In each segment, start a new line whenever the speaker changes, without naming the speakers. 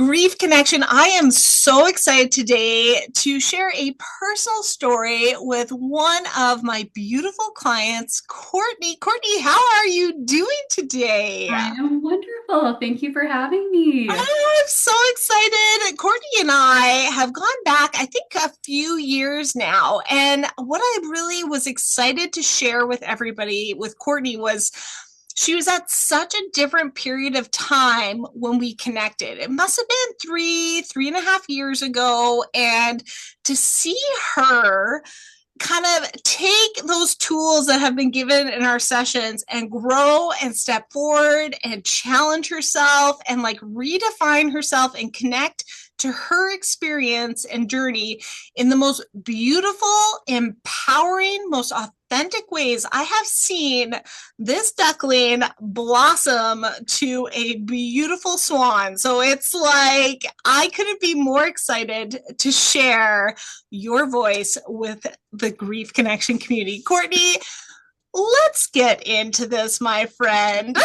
Grief Connection. I am so excited today to share a personal story with one of my beautiful clients, Courtney. Courtney, how are you doing today?
I am wonderful. Thank you for having me.
I'm so excited. Courtney and I have gone back, I think, a few years now. And what I really was excited to share with everybody with Courtney was she was at such a different period of time when we connected. It must have been 3.5 years ago. And to see her kind of take those tools that have been given in our sessions and grow and step forward and challenge herself and like redefine herself and connect to her experience and journey in the most beautiful, empowering, most authentic ways. I have seen this duckling blossom to a beautiful swan. So it's like I couldn't be more excited to share your voice with the Grief Connection community. Courtney, let's get into this, my friend.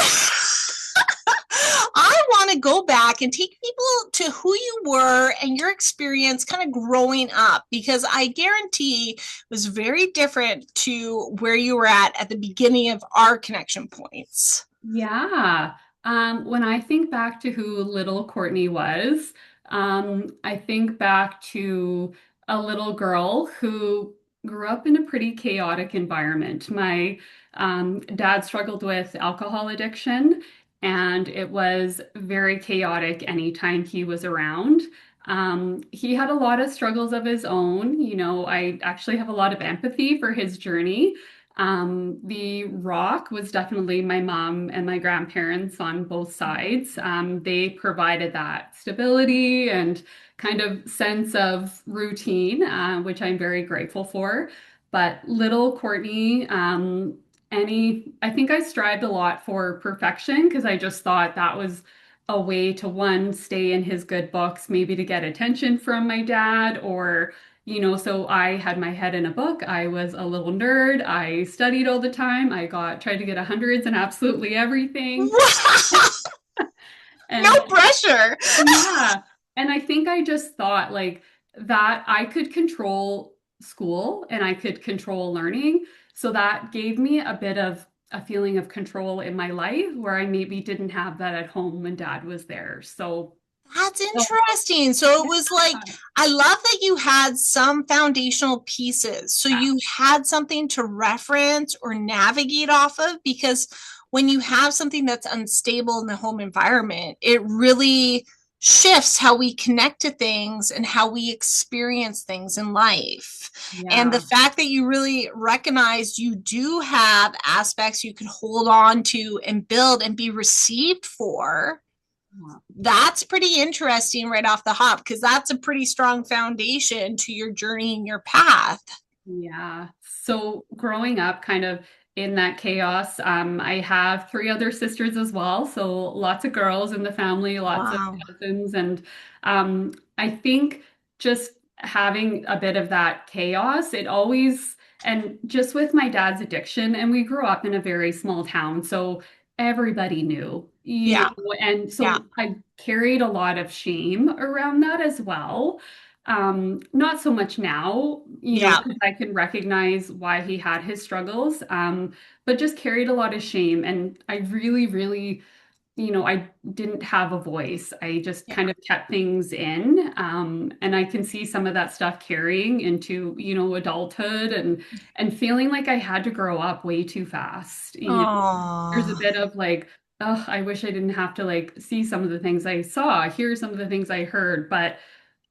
I want to go back and take people to who you were and your experience kind of growing up, because I guarantee it was very different to where you were at the beginning of our connection points.
Yeah. When I think back to who little Courtney was, I think back to a little girl who grew up in a pretty chaotic environment. My dad struggled with alcohol addiction, and it was very chaotic anytime he was around. He had a lot of struggles of his own. I actually have a lot of empathy for his journey. The rock was definitely my mom and my grandparents on both sides. They provided that stability and kind of sense of routine, which I'm very grateful for. But little Courtney, I think I strived a lot for perfection because I just thought that was a way to one, stay in his good books, maybe to get attention from my dad, or so I had my head in a book. I was a little nerd. I studied all the time. Tried to get hundreds in absolutely everything.
No
And
pressure.
yeah, and I think I just thought like that I could control school and I could control learning. So that gave me a bit of a feeling of control in my life where I maybe didn't have that at home when dad was there.
That's
So,
interesting. So it was like,
yeah.
I love that you had some foundational pieces. So
Yeah.
you had something to reference or navigate off of, because when you have something that's unstable in the home environment, it really shifts how we connect to things and how we experience things in life. And the
Yeah.
fact that you really recognized you do have aspects you can hold on to and build and be received for, that's pretty interesting right off the hop, because that's a pretty strong foundation to your journey and your path.
Yeah. So growing up kind of in that chaos, I have three other sisters as well. So lots of girls in the family, lots of
Wow.
cousins. And I think just having a bit of that chaos, and just with my dad's addiction, and we grew up in a very small town. So everybody knew,
Yeah.
and
Yeah.
so I carried a lot of shame around that as well. Not so much now,
Yeah.
because I can recognize why he had his struggles, but just carried a lot of shame. And I really, really, I didn't have a voice. I just
Yeah.
kind of kept things in. And I can see some of that stuff carrying into, adulthood and feeling like I had to grow up way too fast. There's a
Oh,
bit of like, oh, I wish I didn't have to like see some of the things I saw, hear some of the things I heard, but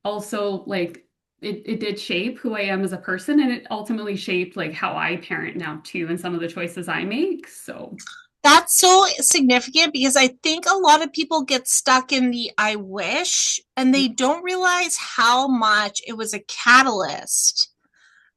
also like it did shape who I am as a person, and it ultimately shaped like how I parent now too and some of the choices I make. So
that's so significant, because I think a lot of people get stuck in the I wish and they don't realize how much it was a catalyst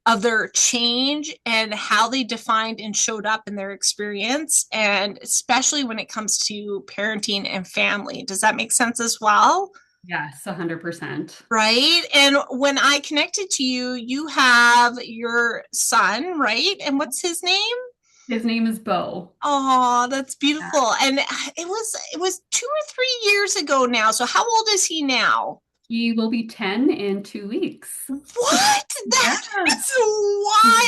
of their change and how they defined and showed up in their experience. And especially when it comes to parenting and family. Does that make sense as well?
yes, 100%.
Right. And when I connected to you, you have your son, right? And what's his name?
His name is Bo.
Oh, that's
Yeah.
beautiful. And it was 2 or 3 years ago now. So how old is he now?
He will be 10 in 2 weeks.
What?
Yeah.
That is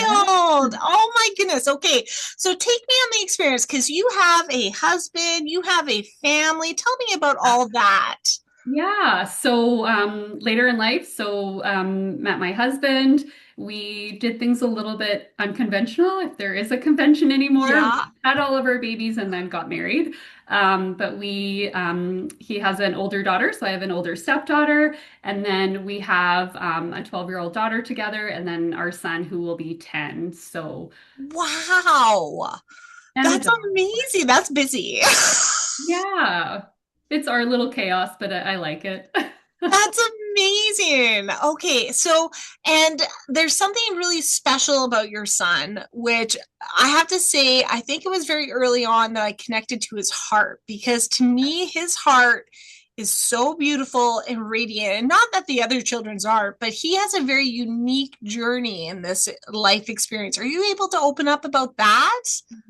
Yeah.
wild. Oh my goodness. Okay. So take me on the experience because you have a husband, you have a family. Tell me about all that.
Yeah, so later in life, met my husband. We did things a little bit unconventional, if there is a convention anymore.
Yeah.
We had all of our babies and then got married. He has an older daughter, so I have an older stepdaughter, and then we have a 12-year-old daughter together, and then our son who will be 10. So,
Wow.
and a
That's
dog.
amazing. That's busy.
Yeah, it's our little chaos, but I like it.
That's amazing. Okay, so and there's something really special about your son, which I have to say, I think it was very early on that I connected to his heart because to me, his heart is so beautiful and radiant. And not that the other children's aren't, but he has a very unique journey in this life experience. Are you able to open up about that?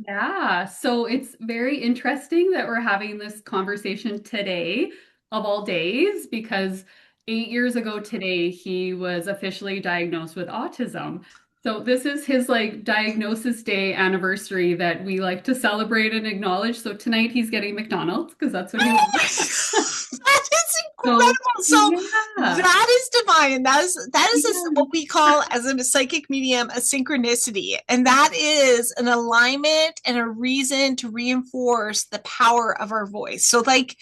Yeah, so it's very interesting that we're having this conversation today, of all days, because 8 years ago today, he was officially diagnosed with autism. So this is his like diagnosis day anniversary that we like to celebrate and acknowledge. So tonight he's getting McDonald's because that's what he wants.
That is
So
incredible. So
yeah,
that is divine, and that is
yeah.
what we call as a psychic medium a synchronicity, and that is an alignment and a reason to reinforce the power of our voice. So like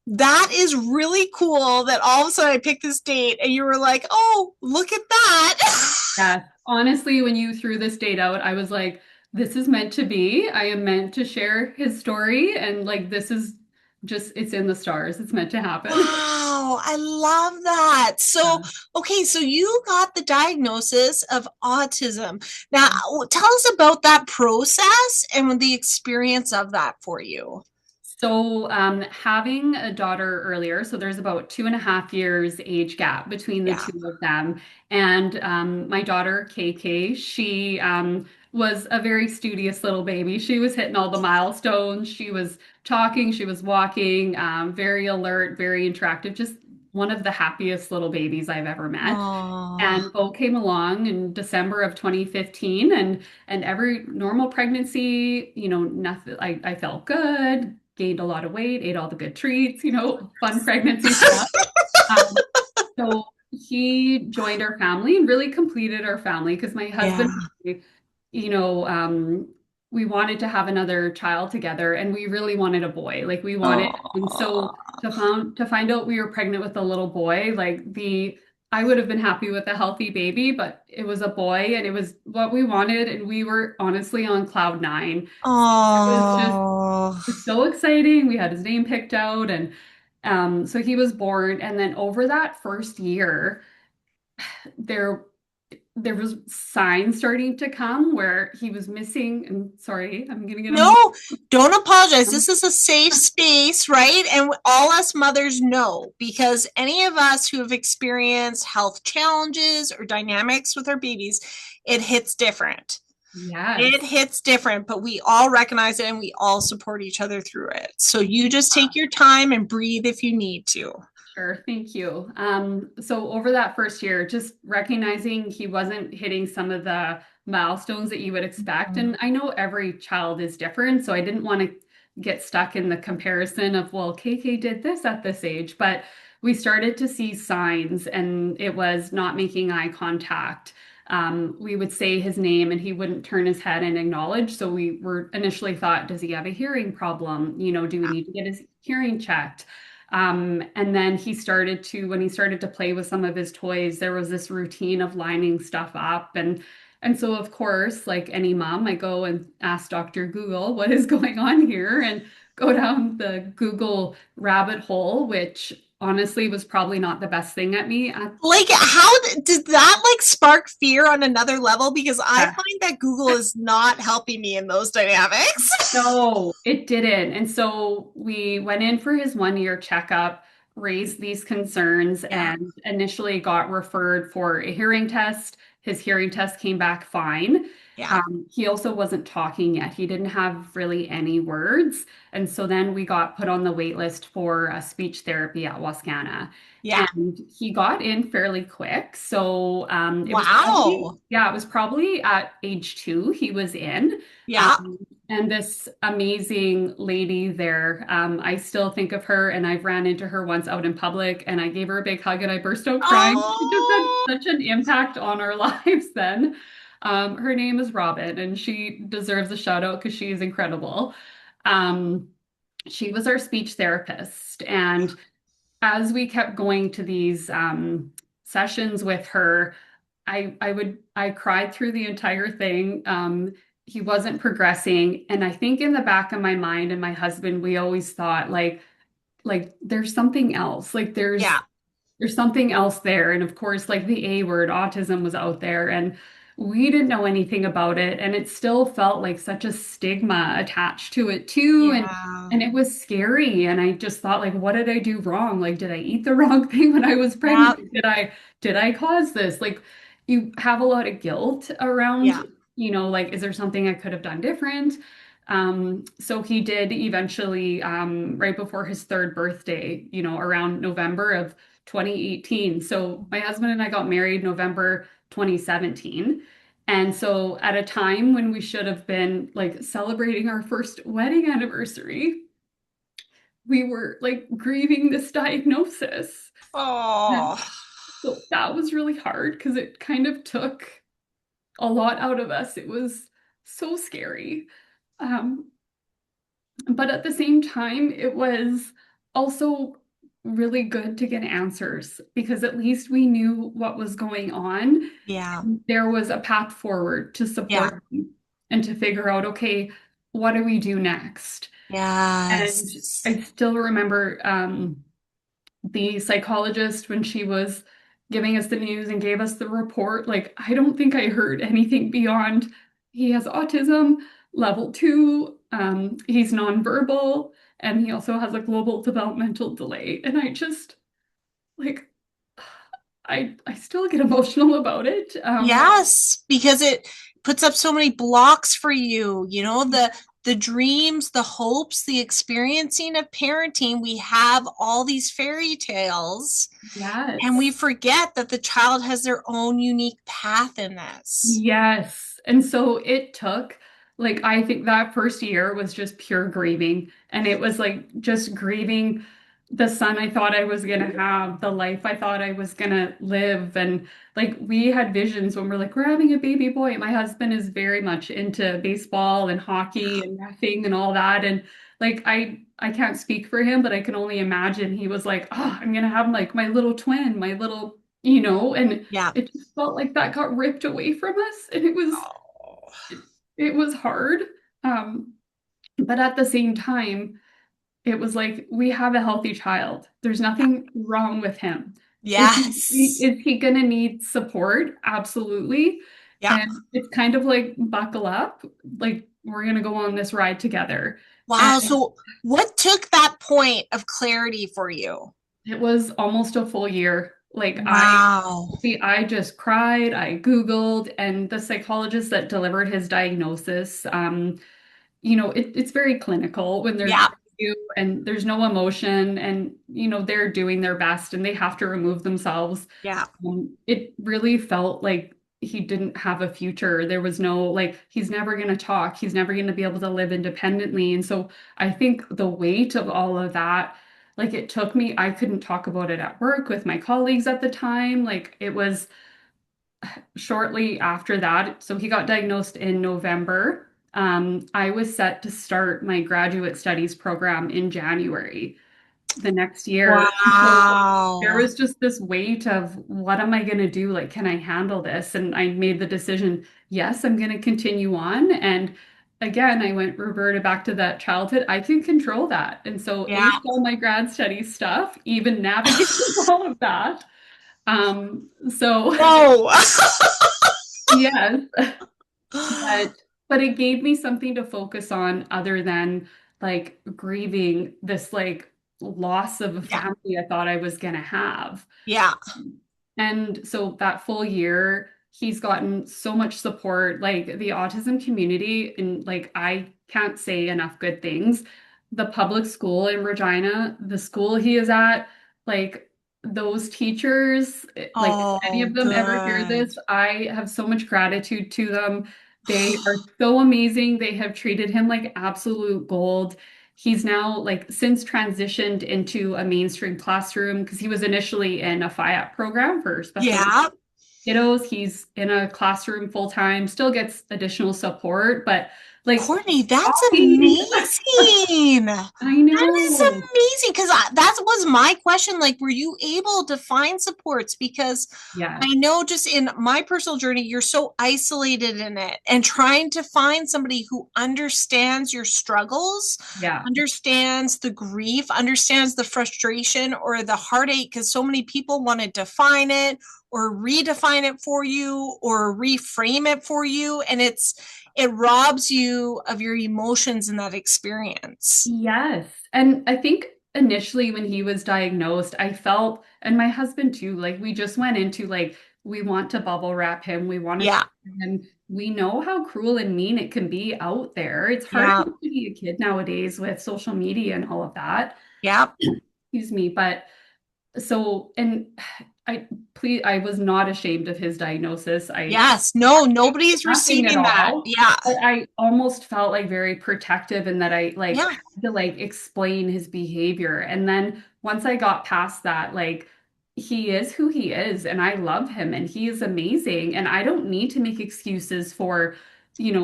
that is really cool that all of a sudden I picked this date and you were like, oh, look at that.
Yeah, honestly, when you threw this date out, I was like, this is meant to be. I am meant to share his story. And like, this is just, it's in the stars. It's meant to happen.
Wow, I love that. So,
Yeah.
okay, so you got the diagnosis of autism. Now, tell us about that process and the experience of that for you.
So, having a daughter earlier, so there's about 2.5 years age gap between the
Yeah.
two of them. And my daughter, KK, she was a very studious little baby. She was hitting all the milestones. She was talking, she was walking, very alert, very interactive, just one of the happiest little babies I've ever met.
Oh,
And Bo came along in December of 2015, and every normal pregnancy, nothing. I felt good, gained a lot of weight, ate all the good treats, fun pregnancy stuff. Um, so he joined our family and really completed our family because my
yeah.
husband, you know, um, we wanted to have another child together, and we really wanted a boy. Like we wanted, and
Oh,
so to find out we were pregnant with a little boy, I would have been happy with a healthy baby, but it was a boy and it was what we wanted, and we were honestly on cloud nine. It was just
oh.
so exciting. We had his name picked out, and so he was born, and then over that first year, there there was signs starting to come where he was missing. And sorry, I'm gonna get
No, don't apologize.
emotional.
This is a safe space, right? And all us mothers know because any of us who have experienced health challenges or dynamics with our babies, it hits different. It
Yes.
hits different, but we all recognize it and we all support each other through it. So you just take your time and breathe if you need to.
Sure, thank you. So over that first year, just recognizing he wasn't hitting some of the milestones that you would expect. And I know every child is different, so I didn't want to get stuck in the comparison of, well, KK did this at this age, but we started to see signs and it was not making eye contact. We would say his name and he wouldn't turn his head and acknowledge. So we were initially thought, does he have a hearing problem? Do we need to get his hearing checked? And then when he started to play with some of his toys, there was this routine of lining stuff up. And so, of course, like any mom, I go and ask Dr. Google what is going on here and go down the Google rabbit hole, which honestly was probably not the best thing at me.
Like, how did that like spark fear on another level? Because I find that Google is not helping me in those dynamics.
No, it didn't. And so we went in for his 1 year checkup, raised these concerns,
Yeah.
and initially got referred for a hearing test. His hearing test came back fine.
Yeah.
He also wasn't talking yet. He didn't have really any words. And so then we got put on the wait list for speech therapy at Wascana.
Yeah.
And he got in fairly quick. So
Wow.
yeah, it was probably at age 2 he was in.
Yeah.
Um, and this amazing lady there, I still think of her, and I've ran into her once out in public, and I gave her a big hug and I burst out crying. She just had
Oh,
such an impact on our lives then. Her name is Robin, and she deserves a shout out because she is incredible. Um, she was our speech therapist, and as we kept going to these sessions with her, I cried through the entire thing. He wasn't progressing, and I think in the back of my mind and my husband, we always thought like there's something else. Like
yeah.
there's something else there. And of course, like the A word, autism was out there, and we didn't know anything about it. And it still felt like such a stigma attached to it too.
Yeah.
And it was scary. And I just thought, like, what did I do wrong? Like, did I eat the wrong thing when I was
Yeah.
pregnant? Did I cause this? Like, you have a lot of guilt
Yeah.
around, like, is there something I could have done different? So he did eventually, right before his third birthday, around November of 2018. So my husband and I got married November 2017. And so at a time when we should have been like celebrating our first wedding anniversary, we were like grieving this diagnosis. And
Oh,
so that was really hard because it kind of took a lot out of us. It was so scary. Um, But at the same time, it was also really good to get answers because at least we knew what was going on.
yeah.
There was a path forward to
Yeah.
support them and to figure out, okay, what do we do next? And
Yes.
I still remember the psychologist when she was giving us the news and gave us the report, like, I don't think I heard anything beyond he has autism, level 2, he's nonverbal, and he also has a global developmental delay. And I just like I still get emotional about it.
Yes, because it puts up so many blocks for you, the dreams, the hopes, the experiencing of parenting. We have all these fairy tales and we
Yes.
forget that the child has their own unique path in this.
Yes. And so it took, like, I think that first year was just pure grieving. And it was like just grieving the son I thought I was going to have, the life I thought I was going to live. And like, we had visions when we're like, we're having a baby boy. My husband is very much into baseball and hockey and reffing and all that. And like, I can't speak for him, but I can only imagine he was like, oh, I'm going to have like my little twin, my little, and
Yeah.
it just felt like that got ripped away from us, and
Oh.
it was hard. Um, but at the same time, it was like we have a healthy child. There's
Yeah.
nothing wrong with him.
Yes.
Is he gonna need support? Absolutely.
Yeah.
And it's kind of like buckle up, like we're gonna go on this ride together.
Wow.
And
So, what took that point of clarity for you?
it was almost a full year. Like
Wow.
I just cried, I Googled, and the psychologist that delivered his diagnosis, it's very clinical when they're
Yeah.
telling you, and there's no emotion, and they're doing their best and they have to remove themselves.
Yeah.
It really felt like he didn't have a future. There was no, like, he's never going to talk, he's never going to be able to live independently. And so I think the weight of all of that, like, it took me, I couldn't talk about it at work with my colleagues at the time. Like, it was shortly after that. So he got diagnosed in November. I was set to start my graduate studies program in January the next year. So there
Wow.
was just this weight of what am I going to do? Like, can I handle this? And I made the decision, yes, I'm going to continue on. And again, I reverted back to that childhood. I can control that. And so
Yeah.
aced all my grad study stuff, even navigated all of that. So
Whoa.
yes, but it gave me something to focus on other than like grieving this like loss of a
Yeah.
family I thought I was gonna have.
Yeah.
And so that full year, he's gotten so much support. Like the autism community, and like I can't say enough good things. The public school in Regina, the school he is at, like those teachers, like if any
Oh,
of them ever hear
good.
this, I have so much gratitude to them. They are so amazing. They have treated him like absolute gold. He's now like since transitioned into a mainstream classroom because he was initially in a FIAP program for special
Yeah.
kiddos. He's in a classroom full time, still gets additional support, but like
Courtney, that's
talking,
amazing.
I
That is
know.
amazing because that was my question. Like, were you able to find supports? Because
Yes.
I know just in my personal journey, you're so isolated in it and trying to find somebody who understands your struggles,
Yeah.
understands the grief, understands the frustration or the heartache because so many people want to define it or redefine it for you or reframe it for you. And it robs you of your emotions in that experience.
Yes. And I think initially when he was diagnosed, I felt, and my husband too, like we just went into like, we want to bubble wrap him. We want to
Yeah.
take him. We know how cruel and mean it can be out there. It's hard
Yeah.
enough to be a kid nowadays with social media and all of that.
Yeah.
Excuse me. But so, and I was not ashamed of his diagnosis.
Yes. No, nobody's
Nothing at
receiving that.
all.
Yeah.
But I almost felt like very protective in that I like
Yeah.
had to like explain his behavior. And then once I got past that, like he is who he is and I love him and he is amazing. And I don't need to make excuses for,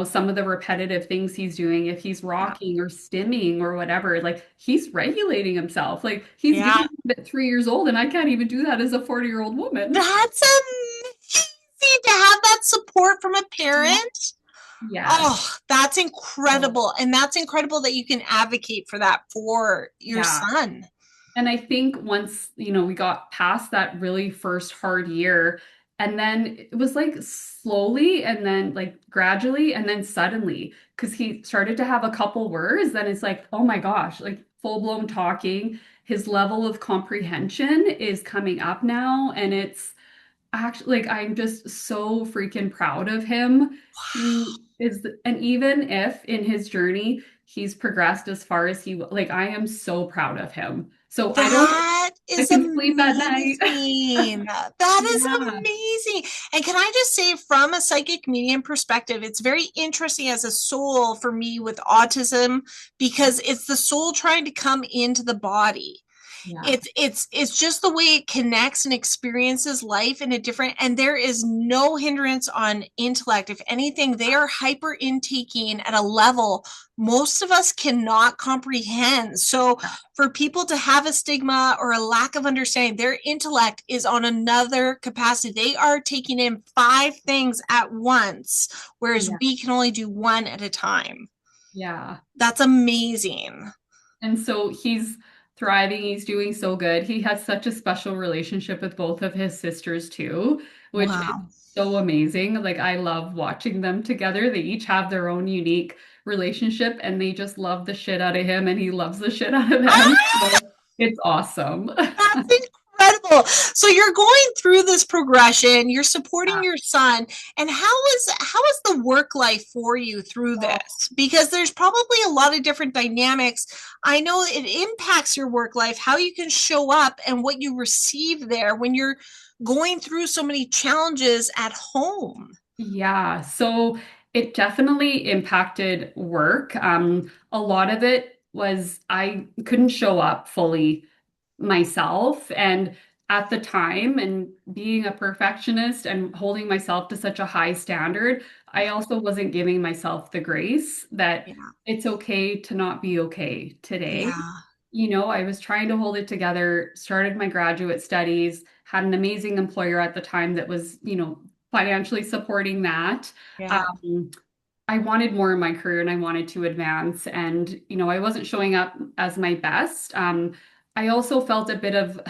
some of the repetitive things he's doing. If he's
Yeah.
rocking or stimming or whatever, like he's regulating himself. Like he's
Yeah.
doing it at 3 years old, and I can't even do that as a 40-year-old woman.
That's amazing to have that support from a parent.
Yes.
Oh, that's
Oh,
incredible. And that's incredible that you can advocate for that for your
yeah.
son.
And I think once, we got past that really first hard year, and then it was like slowly and then like gradually and then suddenly, because he started to have a couple words, then it's like, oh my gosh, like full-blown talking. His level of comprehension is coming up now, and it's actually like I'm just so freaking proud of him. He is, and even if in his journey he's progressed as far as like I am so proud of him. So
That
I
is
can sleep at night.
amazing. That is
Yeah.
amazing. And can I just say, from a psychic medium perspective, it's very interesting as a soul for me with autism because it's the soul trying to come into the body.
Yeah.
It's just the way it connects and experiences life in a different, and there is no hindrance on intellect. If anything, they are hyper intaking at a level most of us cannot comprehend. So
Yeah.
for people to have a stigma or a lack of understanding, their intellect is on another capacity. They are taking in five things at once, whereas
Yeah.
we can only do one at a time.
Yeah.
That's amazing.
And so he's thriving. He's doing so good. He has such a special relationship with both of his sisters too, which is
Wow.
so amazing. Like I love watching them together. They each have their own unique relationship and they just love the shit out of him and he loves the shit out of them.
Ah!
So it's awesome.
That's incredible. So you're going through this progression, you're supporting your son, and how is the work life for you through
Oh,
this? Because there's probably a lot of different dynamics. I know it impacts your work life, how you can show up and what you receive there when you're going through so many challenges at home.
yeah. So it definitely impacted work. A lot of it was I couldn't show up fully myself. And at the time, and being a perfectionist and holding myself to such a high standard, I also wasn't giving myself the grace that
Yeah.
it's okay to not be okay today.
Yeah.
I was trying to hold it together, started my graduate studies, had an amazing employer at the time that was, financially supporting that.
Yeah.
Um, I wanted more in my career and I wanted to advance. And, I wasn't showing up as my best. I also felt a bit of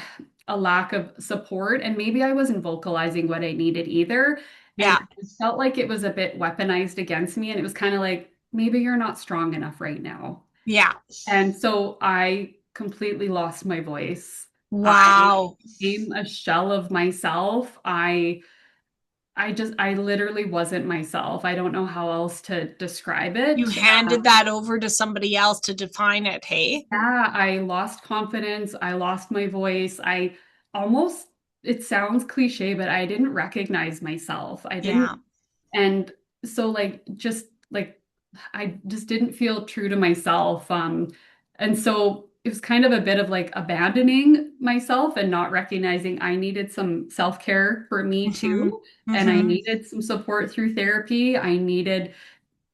a lack of support, and maybe I wasn't vocalizing what I needed either. And
Yeah.
I felt like it was a bit weaponized against me. And it was kind of like, maybe you're not strong enough right now.
Yeah.
And so I completely lost my voice. I
Wow.
became a shell of myself. I I literally wasn't myself. I don't know how else to describe
You
it.
handed that over to somebody else to define it, hey?
Yeah, I lost confidence. I lost my voice. I almost, it sounds cliche, but I didn't recognize myself. I didn't,
Yeah.
and so like I just didn't feel true to myself. And so it was kind of a bit of like abandoning myself and not recognizing I needed some self-care for me
Mm-hmm.
too. And I
Mm-hmm.
needed some support through therapy. I needed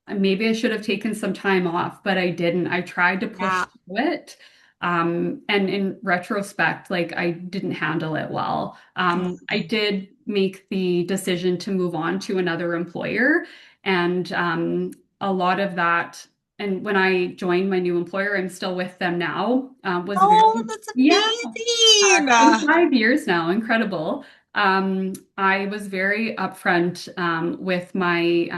maybe I should have taken some time off, but I didn't. I tried to push
Yeah.
through it. And in retrospect, like I didn't handle it well. I did make the decision to move on to another employer. And a lot of that, and when I joined my new employer, I'm still with them now, was very,
Oh, that's
yeah,
amazing.
it's been 5 years now, incredible. I was very upfront with my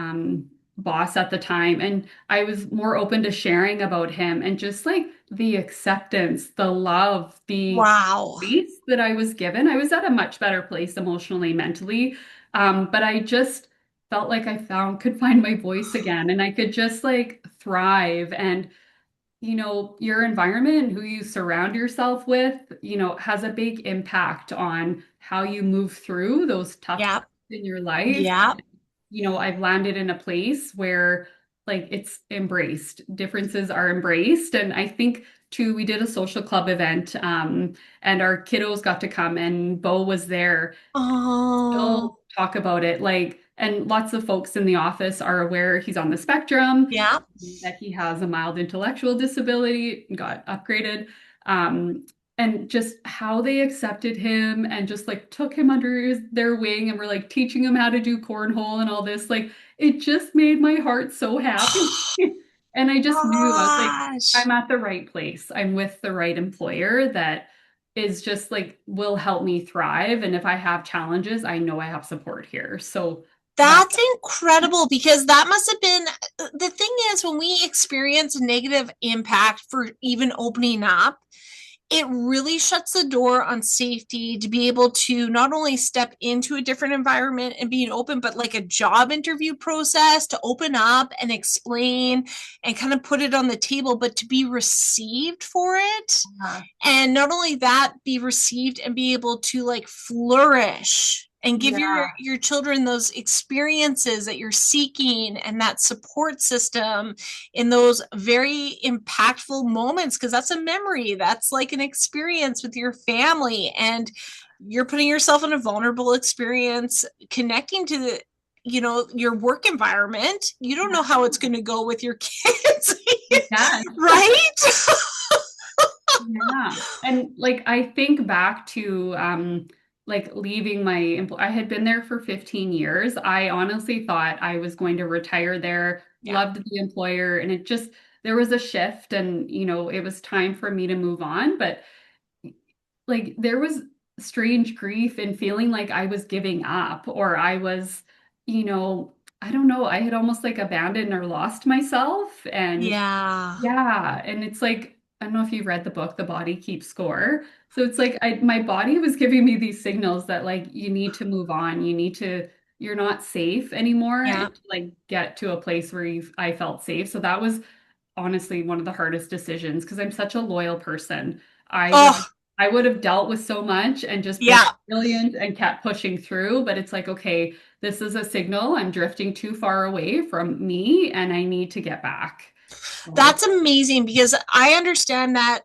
boss at the time, and I was more open to sharing about him and just like the acceptance, the love, the
Wow.
space that I was given. I was at a much better place emotionally, mentally, but I just felt like I found could find my voice again, and I could just like thrive and your environment and who you surround yourself with, has a big impact on how you move through those tough times
Yep.
in your life.
Yep.
I've landed in a place where like it's embraced, differences are embraced. And I think too, we did a social club event, and our kiddos got to come and Bo was there.
Oh,
Still talk about it. Like, and lots of folks in the office are aware he's on the spectrum,
yep.
that he has a mild intellectual disability, got upgraded. Um, and just how they accepted him and just like took him under their wing and were like teaching him how to do cornhole and all this. Like, it just made my heart so happy. And I just knew I was like,
Gosh.
I'm at the right place. I'm with the right employer that is just like will help me thrive. And if I have challenges, I know I have support here. So that,
That's incredible because that must have been the thing is when we experience negative impact for even opening up, it really shuts the door on safety to be able to not only step into a different environment and being open, but like a job interview process to open up and explain and kind of put it on the table, but to be received for it. And not only that, be received and be able to like flourish and give
yeah,
your children those experiences that you're seeking and that support system in those very impactful moments because that's a memory, that's like an experience with your family, and you're putting yourself in a vulnerable experience connecting to the your work environment. You don't know how it's going to go with your kids.
yeah.
Right.
Yeah. And like I think back to like leaving my I had been there for 15 years. I honestly thought I was going to retire there,
Yeah.
loved the employer, and it just there was a shift and it was time for me to move on, but like there was strange grief and feeling like I was giving up or I was, you know, I don't know, I had almost like abandoned or lost myself and
Yeah.
yeah, and it's like I don't know if you've read the book The Body Keeps Score. So it's like my body was giving me these signals that like you need to move on. You're not safe anymore
Yeah.
and to like get to a place where I felt safe. So that was honestly one of the hardest decisions because I'm such a loyal person. I would
Oh,
I would have dealt with so much and just been
yeah.
brilliant and kept pushing through, but it's like, okay, this is a signal. I'm drifting too far away from me and I need to get back. So,
That's amazing because I understand that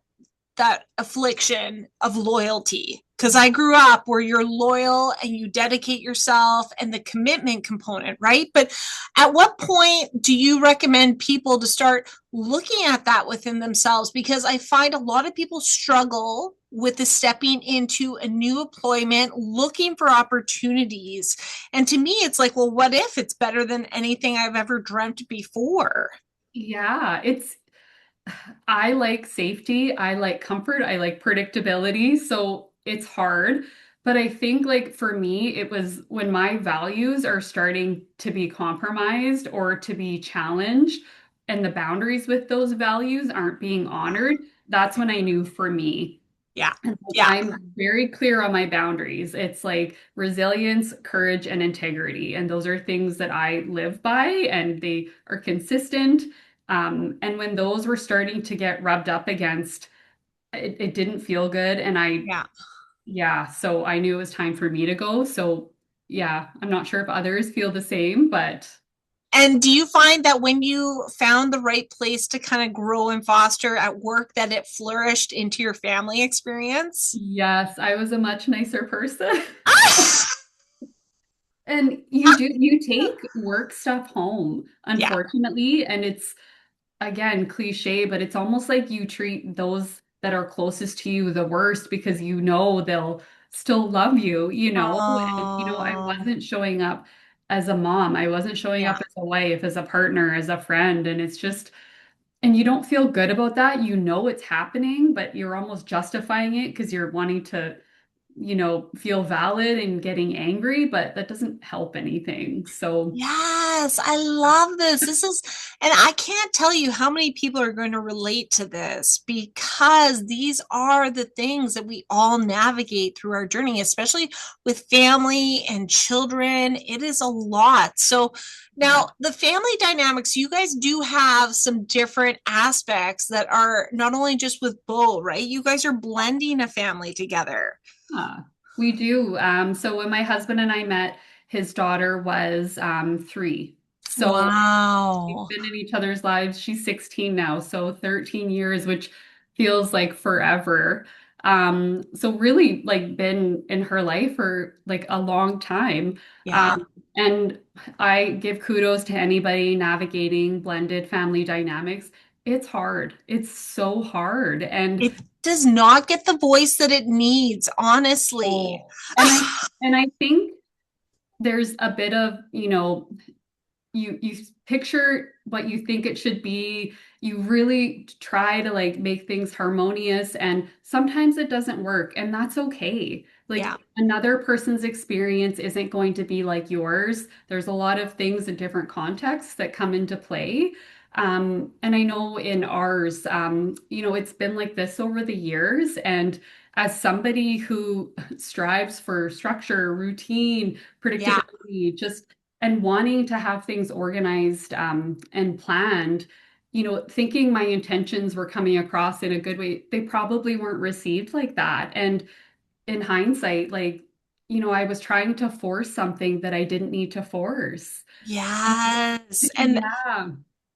affliction of loyalty because I grew up where you're loyal and you dedicate yourself and the commitment component, right? But at what point do you recommend people to start looking at that within themselves? Because I find a lot of people struggle with the stepping into a new employment, looking for opportunities. And to me, it's like, well, what if it's better than anything I've ever dreamt before?
yeah, I like safety, I like comfort, I like predictability, so it's hard. But I think like for me, it was when my values are starting to be compromised or to be challenged, and the boundaries with those values aren't being honored, that's when I knew for me.
Yeah.
And
Yeah.
I'm very clear on my boundaries. It's like resilience, courage, and integrity. And those are things that I live by and they are consistent. And when those were starting to get rubbed up against, it didn't feel good. And
Yeah.
yeah, so I knew it was time for me to go. So yeah, I'm not sure if others feel the same, but
And do you find that when you found the right place to kind of grow and foster at work, that it flourished into your family experience?
yes, I was a much nicer person.
Ah!
And you take work stuff home,
Yeah.
unfortunately, and it's again cliche, but it's almost like you treat those that are closest to you the worst because you know they'll still love you, you know. And I
Oh,
wasn't showing up as a mom. I wasn't showing
yeah.
up as a wife, as a partner, as a friend, and it's just and you don't feel good about that. You know it's happening, but you're almost justifying it because you're wanting to feel valid and getting angry, but that doesn't help anything. So,
Yes, I love this. And I can't tell you how many people are going to relate to this because these are the things that we all navigate through our journey, especially with family and children. It is a lot. So
yeah.
now the family dynamics, you guys do have some different aspects that are not only just with Bo, right? You guys are blending a family together.
We do. So when my husband and I met, his daughter was 3. So we've
Wow.
been in each other's lives. She's 16 now, so 13 years, which feels like forever. So really like been in her life for like a long time.
Yeah.
And I give kudos to anybody navigating blended family dynamics. It's hard. It's so hard. And
It does not get the voice that it needs, honestly.
oh, and I think there's a bit of, you picture what you think it should be. You really try to like make things harmonious, and sometimes it doesn't work, and that's okay.
Yeah.
Like another person's experience isn't going to be like yours. There's a lot of things in different contexts that come into play. And I know in ours, it's been like this over the years. And as somebody who strives for structure, routine,
Yeah.
predictability, just and wanting to have things organized and planned, thinking my intentions were coming across in a good way, they probably weren't received like that. And in hindsight, like, I was trying to force something that I didn't need to force.
Yes. And
Yeah.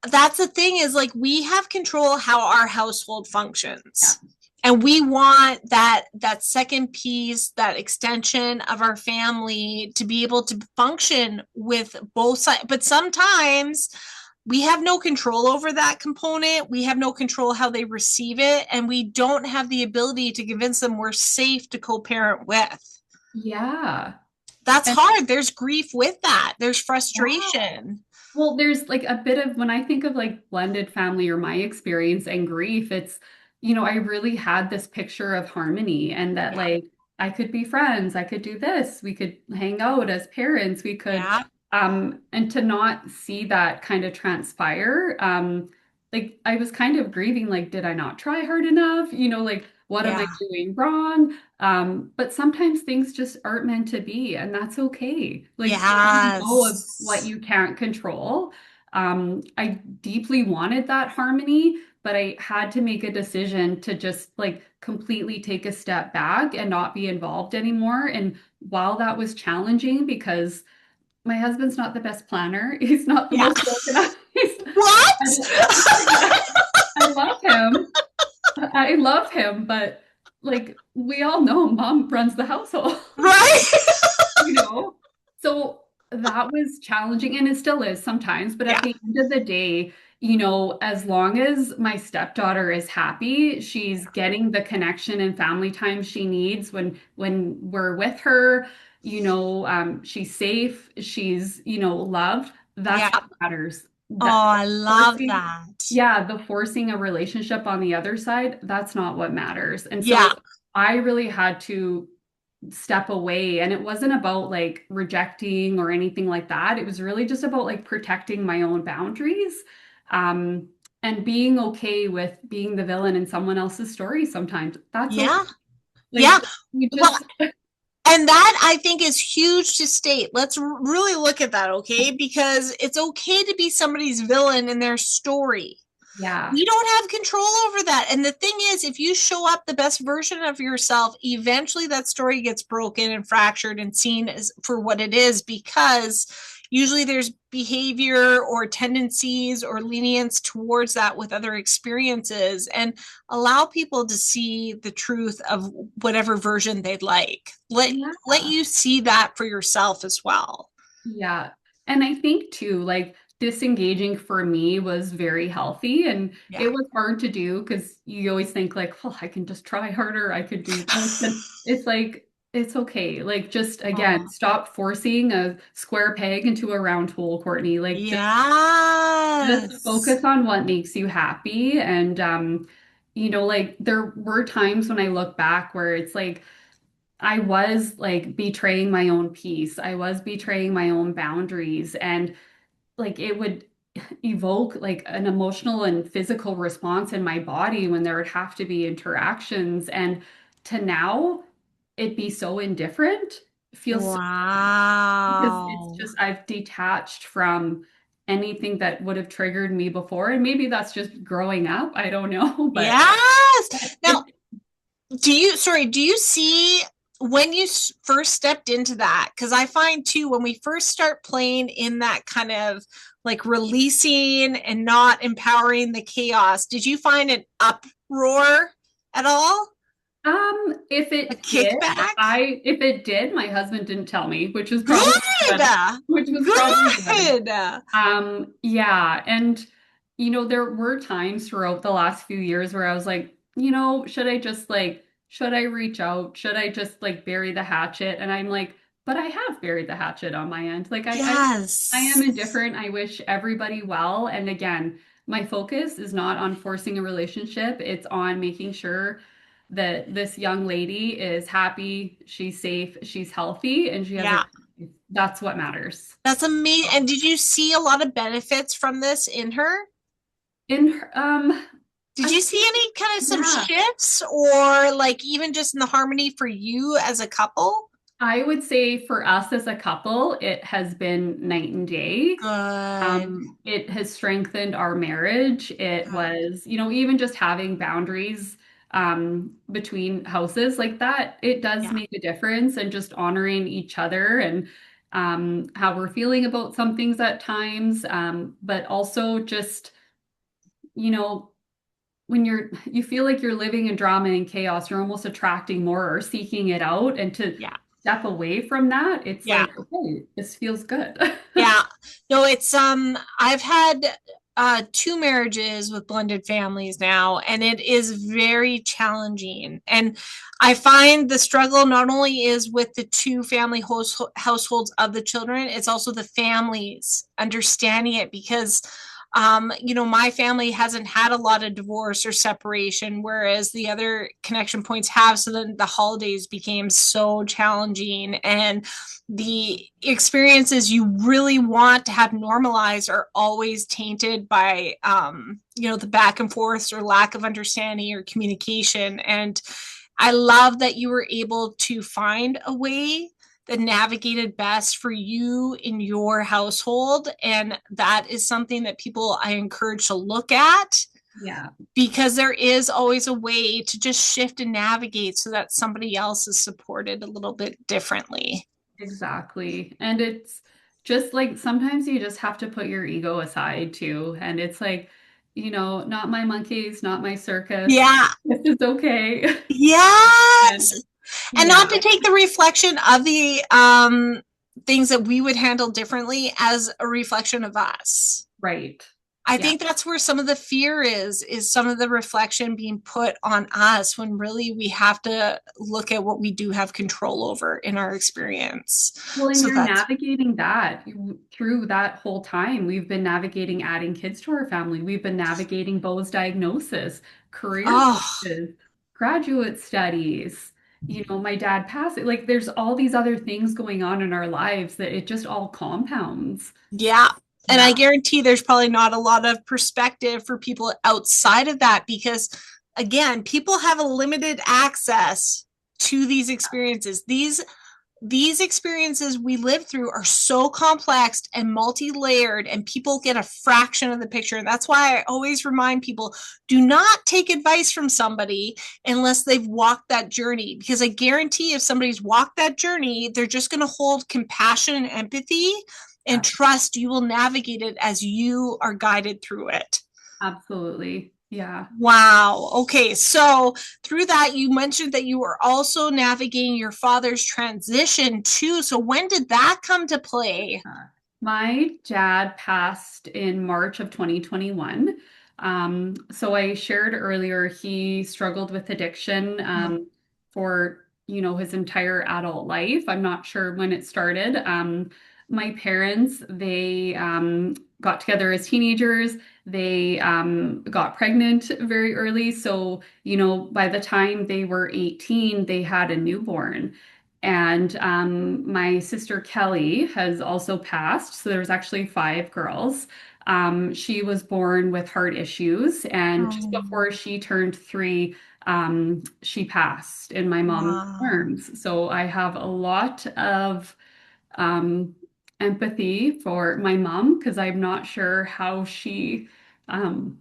that's the thing is like we have control how our household
Yeah.
functions. And we want that second piece, that extension of our family to be able to function with both sides. But sometimes we have no control over that component. We have no control how they receive it, and we don't have the ability to convince them we're safe to co-parent with.
Yeah.
That's
And
hard. There's grief with that. There's
yeah.
frustration.
Well, there's like a bit of when I think of like blended family or my experience and grief, it's, I really had this picture of harmony and that
Yeah.
like I could be friends, I could do this, we could hang out as parents, we could,
Yeah.
and to not see that kind of transpire, like I was kind of grieving, like, did I not try hard enough? Like, what am I
Yeah.
doing wrong? But sometimes things just aren't meant to be, and that's okay. Like, letting go of what
Yes.
you can't control. I deeply wanted that harmony, but I had to make a decision to just like completely take a step back and not be involved anymore. And while that was challenging, because my husband's not the best planner, he's not the
Yeah.
most organized.
What?
Yeah, I love him. I love him, but like we all know, mom runs the household,
Right?
you know? So that was challenging and it still is sometimes, but at
Yeah.
the end of the day, as long as my stepdaughter is happy, she's getting the connection and family time she needs when we're with her, she's safe, she's, loved. That's
Yeah.
what matters.
Oh,
That
I love
forcing
that.
yeah, the forcing a relationship on the other side, that's not what matters. And
Yeah.
so I really had to step away. And it wasn't about like rejecting or anything like that. It was really just about like protecting my own boundaries, um, and being okay with being the villain in someone else's story sometimes. That's okay.
Yeah.
Like
Yeah.
we
Well,
just
and that I think is huge to state. Let's really look at that, okay? Because it's okay to be somebody's villain in their story.
yeah.
We don't have control over that. And the thing is, if you show up the best version of yourself, eventually that story gets broken and fractured and seen as for what it is, because usually there's behavior or tendencies or lenience towards that with other experiences, and allow people to see the truth of whatever version they'd like. Let
Yeah.
you see that for yourself as well.
Yeah. And I think too, like disengaging for me was very healthy and
Yeah.
it was hard to do because you always think like, oh, I can just try harder. I could do this. And it's like, it's okay. Like just again,
Oh,
stop forcing a square peg into a round hole, Courtney. Like just
yes.
focus on what makes you happy. And like there were times when I look back where it's like I was like betraying my own peace. I was betraying my own boundaries. And like it would evoke like an emotional and physical response in my body when there would have to be interactions. And to now, it'd be so indifferent. It feels so because it's
Wow.
just I've detached from anything that would have triggered me before. And maybe that's just growing up. I don't know. But
Yes. Now,
it
do you see when you first stepped into that? Because I find too, when we first start playing in that kind of like releasing and not empowering the chaos, did you find an uproar at all?
If
A
it did,
kickback?
if it did, my husband didn't tell me, which is probably
Good.
good. Which was probably good.
Good.
Yeah, and there were times throughout the last few years where I was like, should I reach out? Should I just like bury the hatchet? And I'm like, but I have buried the hatchet on my end. Like I am
Yes.
indifferent. I wish everybody well. And again, my focus is not on forcing a relationship. It's on making sure that this young lady is happy, she's safe, she's healthy, and she has a
Yeah.
that's what matters.
That's amazing. And did you see a lot of benefits from this in her?
In her,
Did
I
you see
think,
any kind of some
yeah,
shifts or like even just in the harmony for you as a couple?
I would say for us as a couple, it has been night and day.
Good.
It has strengthened our marriage. It
Good.
was, even just having boundaries between houses like that, it does
Yeah.
make a difference and just honoring each other and how we're feeling about some things at times. But also just, you know, when you feel like you're living in drama and chaos, you're almost attracting more or seeking it out. And to
Yeah.
step away from that, it's
Yeah.
like, okay, this feels good.
Yeah. No, it's I've had two marriages with blended families now, and it is very challenging. And I find the struggle not only is with the two family households of the children, it's also the families understanding it, because my family hasn't had a lot of divorce or separation, whereas the other connection points have. So then the holidays became so challenging, and the experiences you really want to have normalized are always tainted by the back and forth or lack of understanding or communication. And I love that you were able to find a way that navigated best for you in your household, and that is something that people I encourage to look at,
Yeah.
because there is always a way to just shift and navigate so that somebody else is supported a little bit differently.
Exactly. And it's just like sometimes you just have to put your ego aside too. And it's like, not my monkeys, not my circus.
Yeah.
This is okay.
Yes.
And
And not to
yeah,
take the reflection of the things that we would handle differently as a reflection of us.
right.
I
Yeah,
think that's where some of the fear is some of the reflection being put on us, when really we have to look at what we do have control over in our experience.
well, and
So
you're
that's,
navigating that through that whole time. We've been navigating adding kids to our family. We've been navigating Bo's diagnosis, career
oh,
changes, graduate studies. My dad passed. Like, there's all these other things going on in our lives that it just all compounds.
yeah. And I
Yeah,
guarantee there's probably not a lot of perspective for people outside of that, because again, people have a limited access to these experiences. These experiences we live through are so complex and multi-layered, and people get a fraction of the picture. And that's why I always remind people, do not take advice from somebody unless they've walked that journey, because I guarantee if somebody's walked that journey, they're just going to hold compassion and empathy and
Yeah,
trust you will navigate it as you are guided through it.
absolutely. Yeah.
Wow. Okay. So through that, you mentioned that you were also navigating your father's transition too. So when did that come to play?
My dad passed in March of 2021. So I shared earlier he struggled with addiction for his entire adult life. I'm not sure when it started. My parents they got together as teenagers. They got pregnant very early. So by the time they were 18, they had a newborn. And my sister Kelly has also passed. So there's actually five girls. She was born with heart issues, and just
Oh,
before she turned 3, she passed in my mom's
wow.
arms. So I have a lot of um, empathy for my mom because I'm not sure how she um,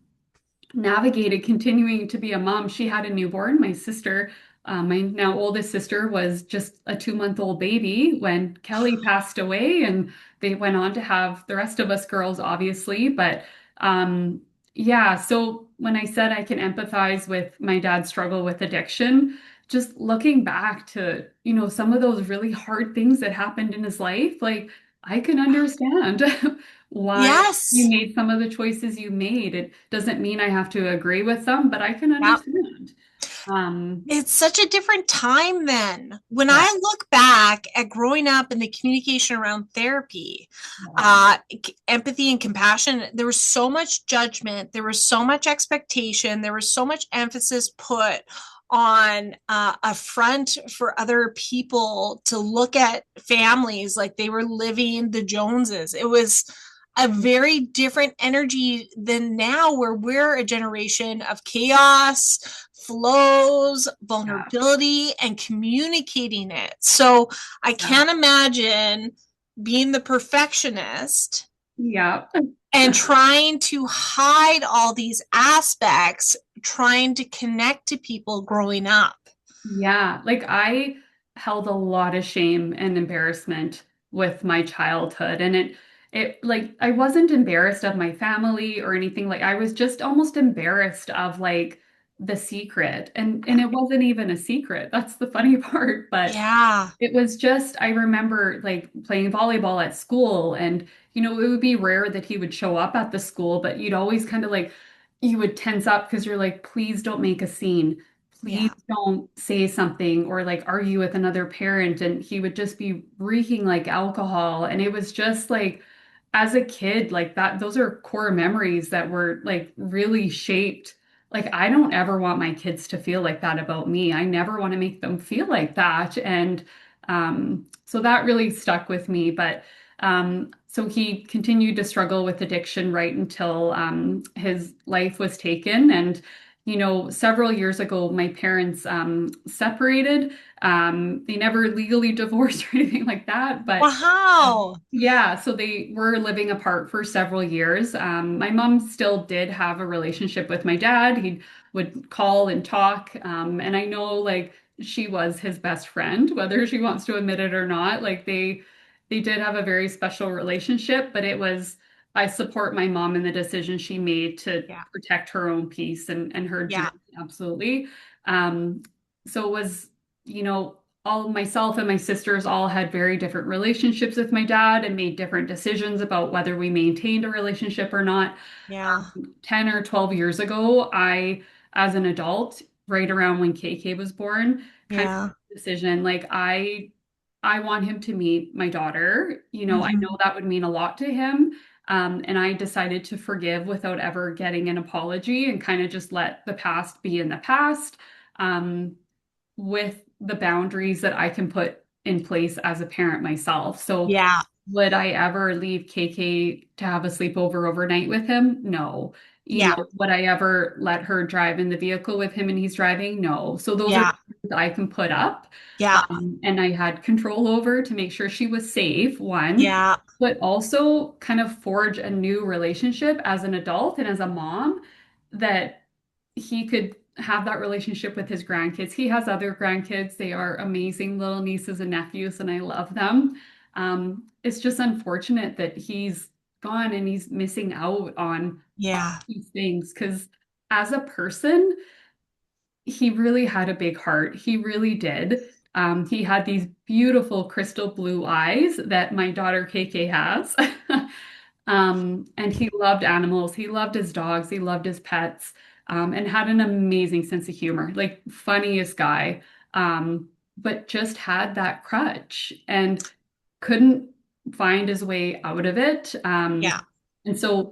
navigated continuing to be a mom. She had a newborn. My sister, my now oldest sister, was just a 2-month-old baby when Kelly passed away, and they went on to have the rest of us girls, obviously. But yeah, so when I said I can empathize with my dad's struggle with addiction, just looking back to, some of those really hard things that happened in his life, like I can understand why you
Yes.
made some of the choices you made. It doesn't mean I have to agree with them, but I can
Yep.
understand. Um,
It's such a different time then. When
yeah,
I look back at growing up and the communication around therapy,
yeah,
empathy and compassion, there was so much judgment, there was so much expectation, there was so much emphasis put on a front for other people to look at families like they were living the Joneses. It was a very different energy than now, where we're a generation of chaos, flows,
yeah,
vulnerability, and communicating it. So I
yeah,
can't imagine being the perfectionist
yeah.
and trying to hide all these aspects, trying to connect to people growing up.
Yeah, like I held a lot of shame and embarrassment with my childhood, and it like I wasn't embarrassed of my family or anything. Like I was just almost embarrassed of like the secret, and it wasn't even a secret. That's the funny part. But
Yeah.
it was just, I remember like playing volleyball at school, and it would be rare that he would show up at the school, but you'd always kind of like, you would tense up because you're like, please don't make a scene. Please
Yeah.
don't say something or like argue with another parent. And he would just be reeking like alcohol. And it was just like, as a kid, like that, those are core memories that were like really shaped. Like, I don't ever want my kids to feel like that about me. I never want to make them feel like that. And so that really stuck with me. But so he continued to struggle with addiction right until his life was taken. And, several years ago, my parents separated. They never legally divorced or anything like that. But
Wow.
yeah, so they were living apart for several years. My mom still did have a relationship with my dad. He would call and talk. And I know like she was his best friend, whether she wants to admit it or not. Like they did have a very special relationship, but it was I support my mom in the decision she made to
Yeah.
protect her own peace and her journey.
Yeah.
Absolutely. Um, so it was, all myself and my sisters all had very different relationships with my dad and made different decisions about whether we maintained a relationship or not.
Yeah.
10 or 12 years ago, as an adult, right around when KK was born, kind of
Yeah.
made the decision like I want him to meet my daughter. I know
Mm-hmm.
that would mean a lot to him. And I decided to forgive without ever getting an apology and kind of just let the past be in the past. Um, with the boundaries that I can put in place as a parent myself. So,
Yeah.
would I ever leave KK to have a sleepover overnight with him? No.
Yeah.
Would I ever let her drive in the vehicle with him and he's driving? No. So, those are
Yeah.
I can put up.
Yeah.
And I had control over to make sure she was safe, one,
Yeah.
but also kind of forge a new relationship as an adult and as a mom that he could have that relationship with his grandkids. He has other grandkids. They are amazing little nieces and nephews, and I love them. It's just unfortunate that he's gone and he's missing out on all
Yeah.
these things because as a person, he really had a big heart. He really did. He had these beautiful crystal blue eyes that my daughter KK has. And he loved animals. He loved his dogs. He loved his pets, and had an amazing sense of humor, like funniest guy. But just had that crutch and couldn't find his way out of it.
Yeah.
And so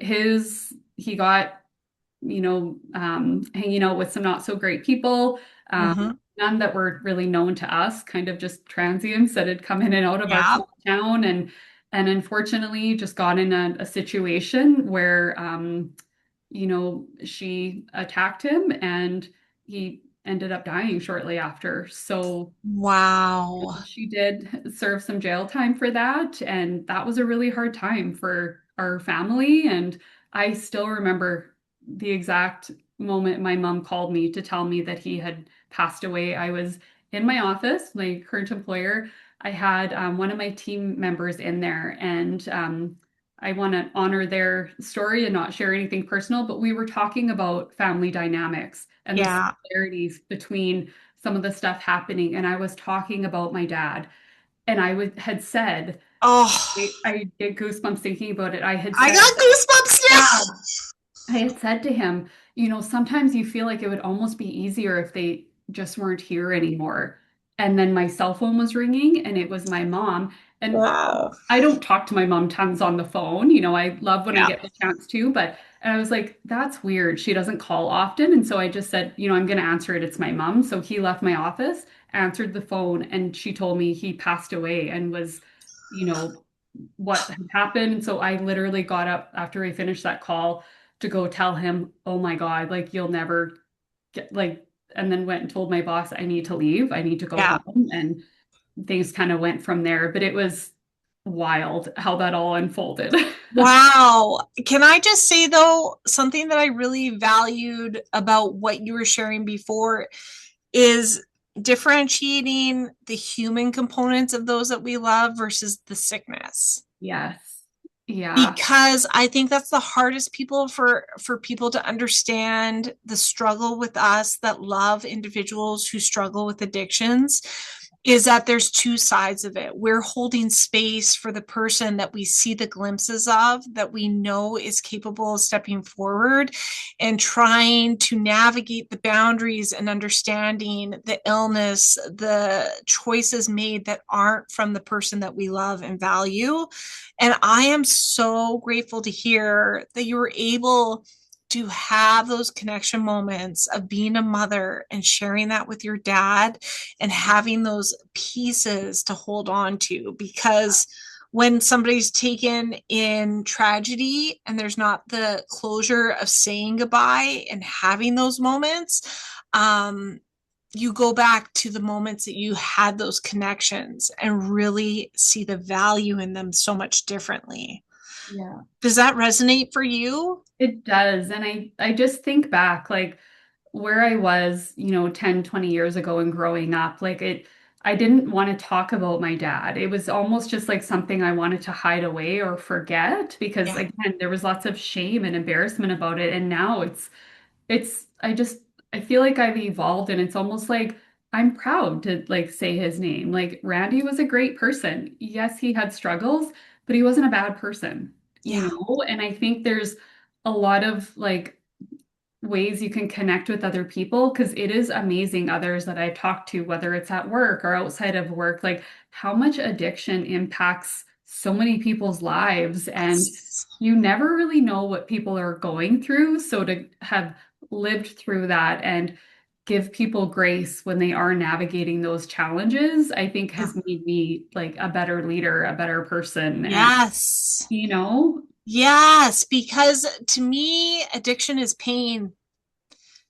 he got hanging out with some not so great people,
Hmm.
none that were really known to us, kind of just transients that had come in and out of our
Yeah.
small town, and unfortunately just got in a situation where she attacked him and he ended up dying shortly after. So
Wow.
she did serve some jail time for that, and that was a really hard time for our family. And I still remember the exact moment my mom called me to tell me that he had passed away. I was in my office, my current employer. I had one of my team members in there, and I want to honor their story and not share anything personal, but we were talking about family dynamics and the
Yeah.
similarities between some of the stuff happening. And I was talking about my dad, and had said,
Oh,
I get goosebumps thinking about it. I had
I
said,
got goosebumps
Dad,
now.
I had said to him, sometimes you feel like it would almost be easier if they just weren't here anymore. And then my cell phone was ringing and it was my mom. And
Wow.
I don't talk to my mom tons on the phone. I love when I
Yeah.
get the chance to, but and I was like, that's weird. She doesn't call often. And so I just said, I'm going to answer it. It's my mom. So he left my office, answered the phone, and she told me he passed away and was, you know, what had happened. And so I literally got up after I finished that call to go tell him, oh my God, like you'll never get and then went and told my boss, I need to leave. I need to go
Yeah.
home. And things kind of went from there. But it was wild how that all unfolded.
Wow. Can I just say, though, something that I really valued about what you were sharing before is differentiating the human components of those that we love versus the sickness.
Yes. Yeah.
Because I think that's the hardest people for people to understand the struggle with us that love individuals who struggle with addictions is that there's two sides of it. We're holding space for the person that we see the glimpses of, that we know is capable of stepping forward and trying to navigate the boundaries and understanding the illness, the choices made that aren't from the person that we love and value. And I am so grateful to hear that you were able to have those connection moments of being a mother and sharing that with your dad and having those pieces to hold on to. Because when somebody's taken in tragedy and there's not the closure of saying goodbye and having those moments, you go back to the moments that you had those connections and really see the value in them so much differently.
Yeah.
Does that resonate for you?
It does. And I just think back like where I was, 10, 20 years ago and growing up, I didn't want to talk about my dad. It was almost just like something I wanted to hide away or forget because
Yeah.
again, there was lots of shame and embarrassment about it. And now I feel like I've evolved and it's almost like I'm proud to like say his name. Like Randy was a great person. Yes, he had struggles, but he wasn't a bad person,
Yeah.
And I think there's a lot of like ways you can connect with other people because it is amazing others that I've talked to, whether it's at work or outside of work, like how much addiction impacts so many people's lives. And
Yes.
you never really know what people are going through. So to have lived through that and give people grace when they are navigating those challenges, I think
Yeah.
has made me like a better leader, a better person. And,
Yes.
you know,
Yes, because to me, addiction is pain,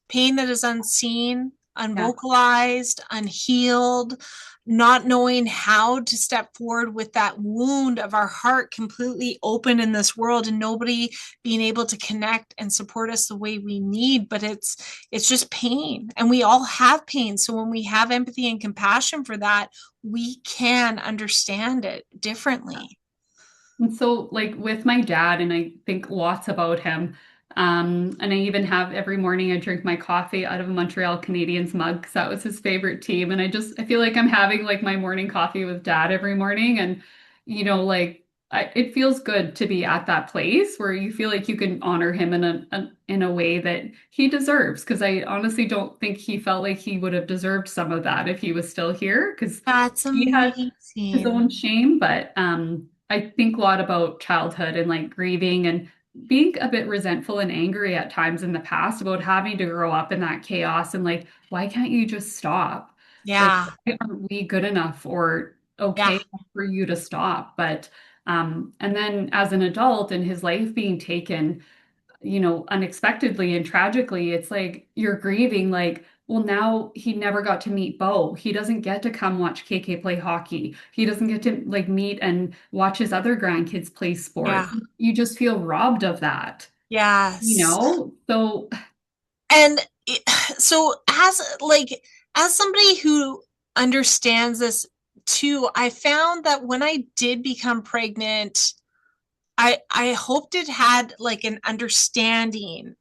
pain that is unseen,
Yeah.
unvocalized, unhealed, not knowing how to step forward with that wound of our heart completely open in this world and nobody being able to connect and support us the way we need. But it's just pain, and we all have pain. So when we have empathy and compassion for that, we can understand it differently.
And so, like with my dad, and I think lots about him. And I even have every morning I drink my coffee out of a Montreal Canadiens mug because that was his favorite team. And I feel like I'm having like my morning coffee with dad every morning. And, it feels good to be at that place where you feel like you can honor him in a way that he deserves. Because I honestly don't think he felt like he would have deserved some of that if he was still here. Because
That's
he had his
amazing.
own shame, but I think a lot about childhood and like grieving and being a bit resentful and angry at times in the past about having to grow up in that chaos and like, why can't you just stop? Like,
Yeah.
why aren't we good enough or
Yeah.
okay for you to stop? But and then as an adult and his life being taken, unexpectedly and tragically, it's like you're grieving, like, well, now he never got to meet Bo. He doesn't get to come watch KK play hockey. He doesn't get to like meet and watch his other grandkids play sport.
Yeah.
You just feel robbed of that,
Yes.
So
And so as somebody who understands this too, I found that when I did become pregnant, I hoped it had like an understanding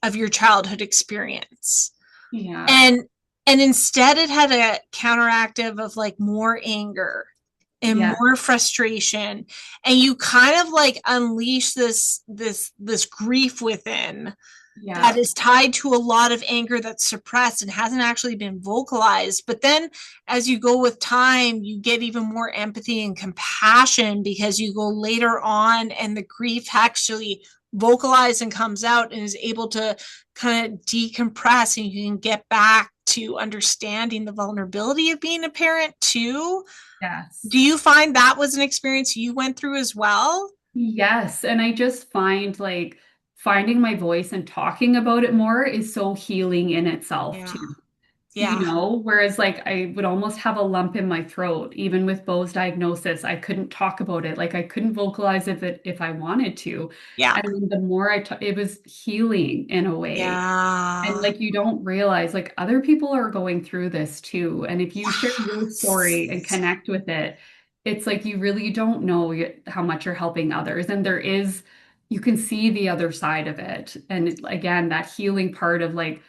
of your childhood experience.
yeah,
And instead it had a counteractive of like more anger and
yeah,
more frustration, and you kind of like unleash this grief within that
yeah,
is tied to a lot of anger that's suppressed and hasn't actually been vocalized. But then as you go with time, you get even more empathy and compassion because you go later on and the grief actually vocalizes and comes out and is able to kind of decompress, and you can get back to understanding the vulnerability of being a parent too.
yes.
Do you find that was an experience you went through as well?
Yes, and I just find like finding my voice and talking about it more is so healing in itself
Yeah.
too.
Yeah.
Whereas like I would almost have a lump in my throat, even with Bo's diagnosis, I couldn't talk about it. Like I couldn't vocalize if I wanted to.
Yeah.
And then the more it was healing in a way. And
Yeah.
like you don't realize like other people are going through this too. And if you share your story and
Yes.
connect with it, it's like you really don't know how much you're helping others. And you can see the other side of it. And again, that healing part of like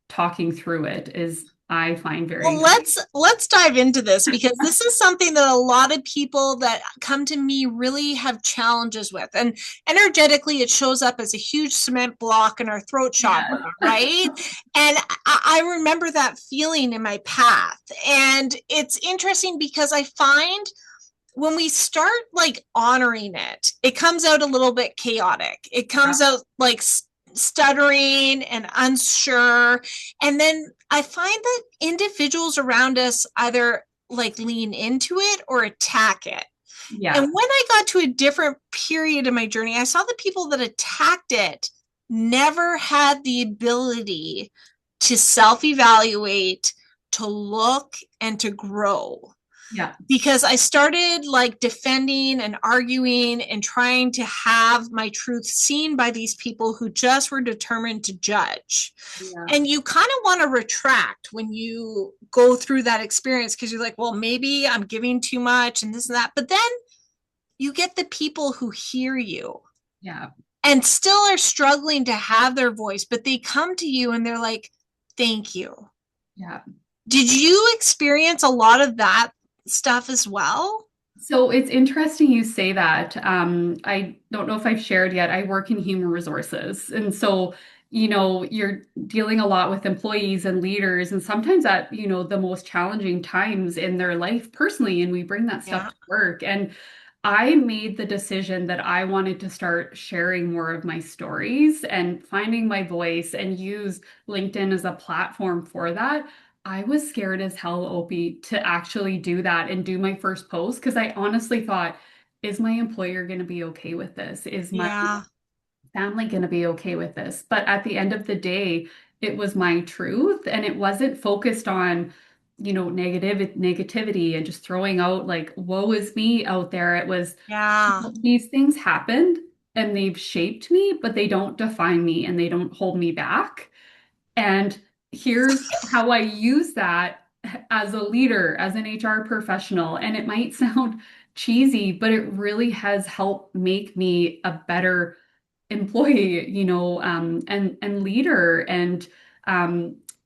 talking through it is I find very
Well,
nice.
let's dive into this because this is something that a lot of people that come to me really have challenges with. And energetically, it shows up as a huge cement block in our throat chakra,
Yes.
right? And I remember that feeling in my path. And it's interesting because I find when we start like honoring it, it comes out a little bit chaotic. It
Yeah.
comes out like stuttering and unsure. And then I find that individuals around us either like lean into it or attack it. And
Yeah.
when I got to a different period in my journey, I saw the people that attacked it never had the ability to self evaluate, to look, and to grow,
Yeah.
because I started like defending and arguing and trying to have my truth seen by these people who just were determined to judge.
Yeah.
And you kind of want to retract when you go through that experience because you're like, well, maybe I'm giving too much and this and that. But then you get the people who hear you
Yeah.
and still are struggling to have their voice, but they come to you and they're like, thank you.
Yeah.
Did you experience a lot of that stuff as well?
So it's interesting you say that. I don't know if I've shared yet. I work in human resources. And so, you're dealing a lot with employees and leaders, and sometimes at, the most challenging times in their life personally, and we bring that stuff
Yeah.
to work. And I made the decision that I wanted to start sharing more of my stories and finding my voice and use LinkedIn as a platform for that. I was scared as hell, Opie, to actually do that and do my first post because I honestly thought, is my employer going to be okay with this? Is my
Yeah.
family going to be okay with this? But at the end of the day, it was my truth and it wasn't focused on, negativity and just throwing out like, woe is me out there. It was,
Yeah.
these things happened and they've shaped me, but they don't define me and they don't hold me back. And here's how I use that as a leader, as an HR professional. And it might sound cheesy, but it really has helped make me a better employee, and leader. And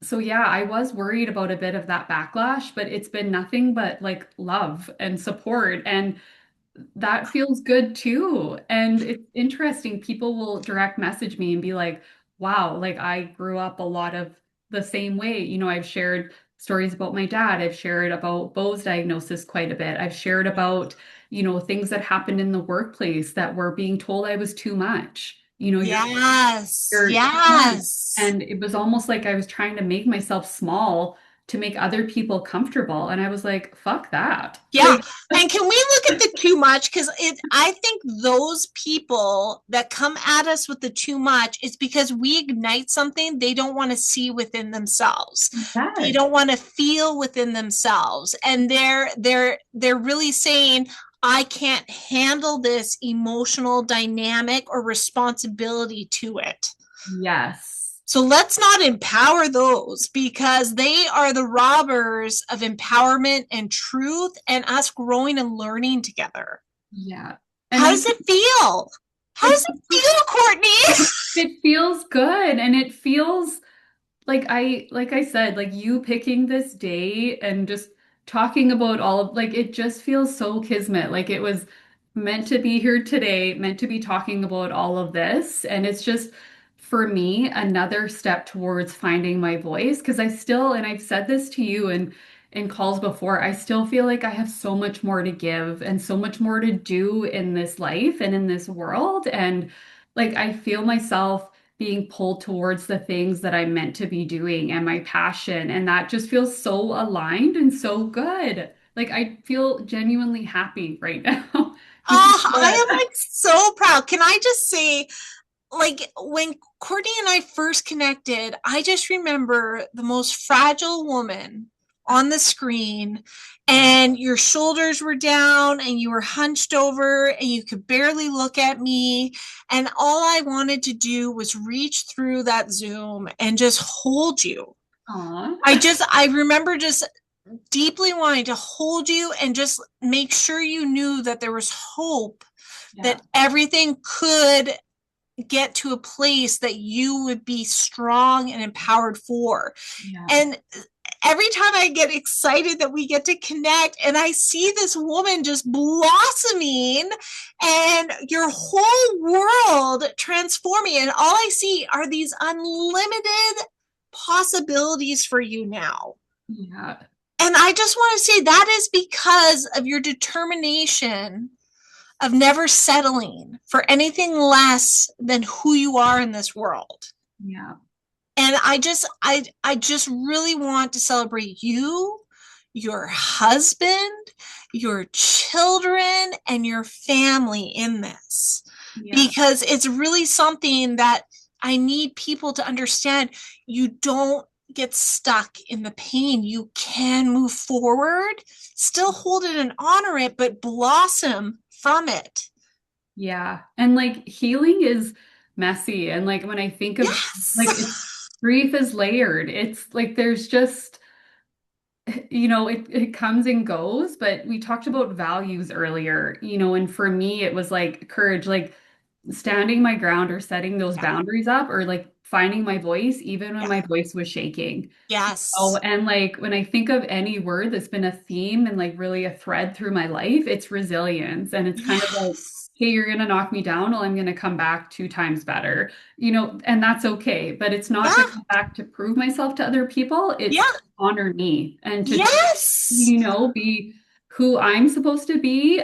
so yeah, I was worried about a bit of that backlash, but it's been nothing but like love and support. And that feels good too. And it's interesting. People will direct message me and be like, wow, like I grew up a lot of the same way. I've shared stories about my dad. I've shared about Bo's diagnosis quite a bit. I've shared about, things that happened in the workplace that were being told I was too much.
Yes.
You're too much.
Yes.
And it was almost like I was trying to make myself small to make other people comfortable. And I was like, fuck that.
Yeah. And can we look at the too much? Because I think those people that come at us with the too much is because we ignite something they don't want to see within themselves. They
Yes.
don't want to feel within themselves. And they're really saying, I can't handle this emotional dynamic or responsibility to it.
Yes.
So let's not empower those because they are the robbers of empowerment and truth and us growing and learning together.
Yeah. And
How does it feel? How
it
does it feel, Courtney?
it feels good and it feels like I said, like you picking this day and just talking about all of like it just feels so kismet. Like it was meant to be here today, meant to be talking about all of this. And it's just for me another step towards finding my voice because I still, and I've said this to you in calls before, I still feel like I have so much more to give and so much more to do in this life and in this world. And like I feel myself being pulled towards the things that I'm meant to be doing and my passion. And that just feels so aligned and so good. Like I feel genuinely happy right now. You feel
Oh, I am
good.
like so proud. Can I just say, like when Courtney and I first connected, I just remember the most fragile woman on the screen, and your shoulders were down, and you were hunched over, and you could barely look at me. And all I wanted to do was reach through that Zoom and just hold you.
Aw.
I remember just deeply wanting to hold you and just make sure you knew that there was hope,
Yeah.
that everything could get to a place that you would be strong and empowered for.
Yeah.
And every time I get excited that we get to connect and I see this woman just blossoming and your whole world transforming, and all I see are these unlimited possibilities for you now.
Yeah.
And I just want to say that is because of your determination of never settling for anything less than who you are in this world.
Yeah.
And I just really want to celebrate you, your husband, your children, and your family in this.
Yeah.
Because it's really something that I need people to understand. You don't get stuck in the pain. You can move forward, still hold it and honor it, but blossom from it.
Yeah. And like healing is messy. And like when I think of like
Yes.
it's grief is layered. It's like there's just it comes and goes, but we talked about values earlier, and for me, it was like courage, like standing my ground or setting those
Yeah.
boundaries up or like finding my voice, even when
Yeah.
my voice was shaking. Oh,
Yes.
and like when I think of any word that's been a theme and like really a thread through my life, it's resilience. And it's kind of like,
Yes.
hey, you're gonna knock me down, well, I'm gonna come back two times better, and that's okay. But it's not to
Yeah.
come back to prove myself to other people, it's
Yeah.
to honor me and to just,
Yes.
be who I'm supposed to be,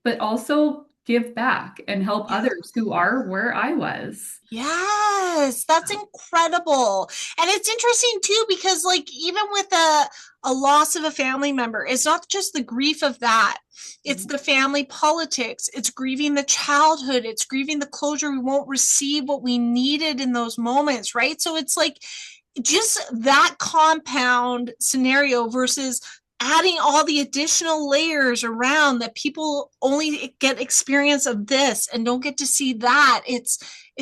but also give back and help
Yeah.
others who are where I was.
Yes, that's incredible. And it's interesting too, because like even with a loss of a family member, it's not just the grief of that. It's the family politics. It's grieving the childhood. It's grieving the closure. We won't receive what we needed in those moments, right? So it's like just that compound scenario versus adding all the additional layers around that people only get experience of this and don't get to see that. It's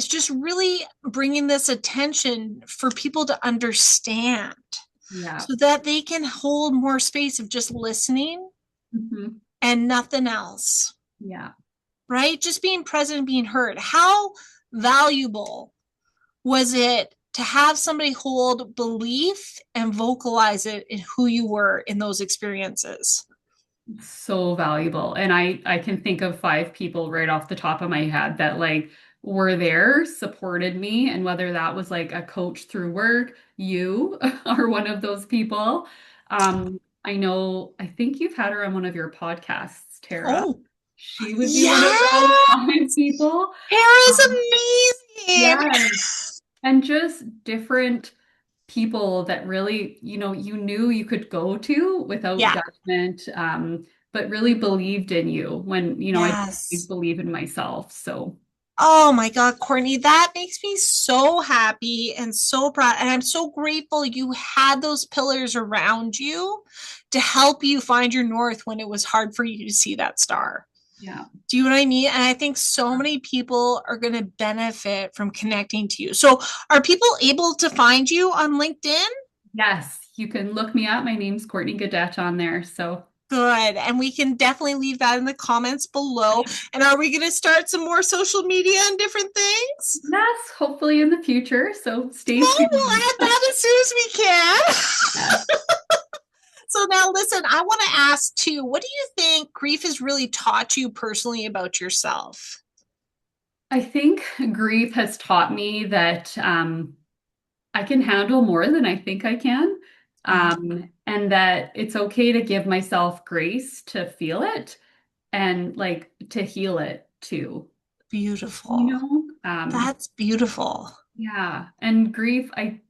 just really bringing this attention for people to understand
Yeah.
so that they can hold more space of just listening
Hmm.
and nothing else,
Yeah.
right? Just being present and being heard. How valuable was it to have somebody hold belief and vocalize it in who you were in those experiences?
So valuable. And I can think of five people right off the top of my head that like were there, supported me, and whether that was like a coach through work, you are one of those people. I know, I think you've had her on one of your podcasts, Tara.
Oh,
She would be one of those
yeah.
five people.
Tara's
Um,
amazing.
yes. And just different people that really, you knew you could go to without
Yeah.
judgment, but really believed in you when, I didn't
Yes.
believe in myself. So,
Oh my God, Courtney, that makes me so happy and so proud. And I'm so grateful you had those pillars around you to help you find your north when it was hard for you to see that star.
yeah.
Do you know what I mean? And I think so many people are going to benefit from connecting to you. So, are people able to find you on LinkedIn?
Yes, you can look me up. My name's Courtney Gaudet on there. So,
Good. And we can definitely leave that in the comments below. And are we going to start some more social media and different things?
yes, hopefully in the future. So, stay
Oh, we'll
tuned.
add that as soon as we can.
Yes.
So, now listen, I want to ask too, what do you think grief has really taught you personally about yourself?
I think grief has taught me that I can handle more than I think I can.
Mm,
And that it's okay to give myself grace to feel it and like to heal it too. You
beautiful.
know?
That's beautiful.
Yeah. And grief, I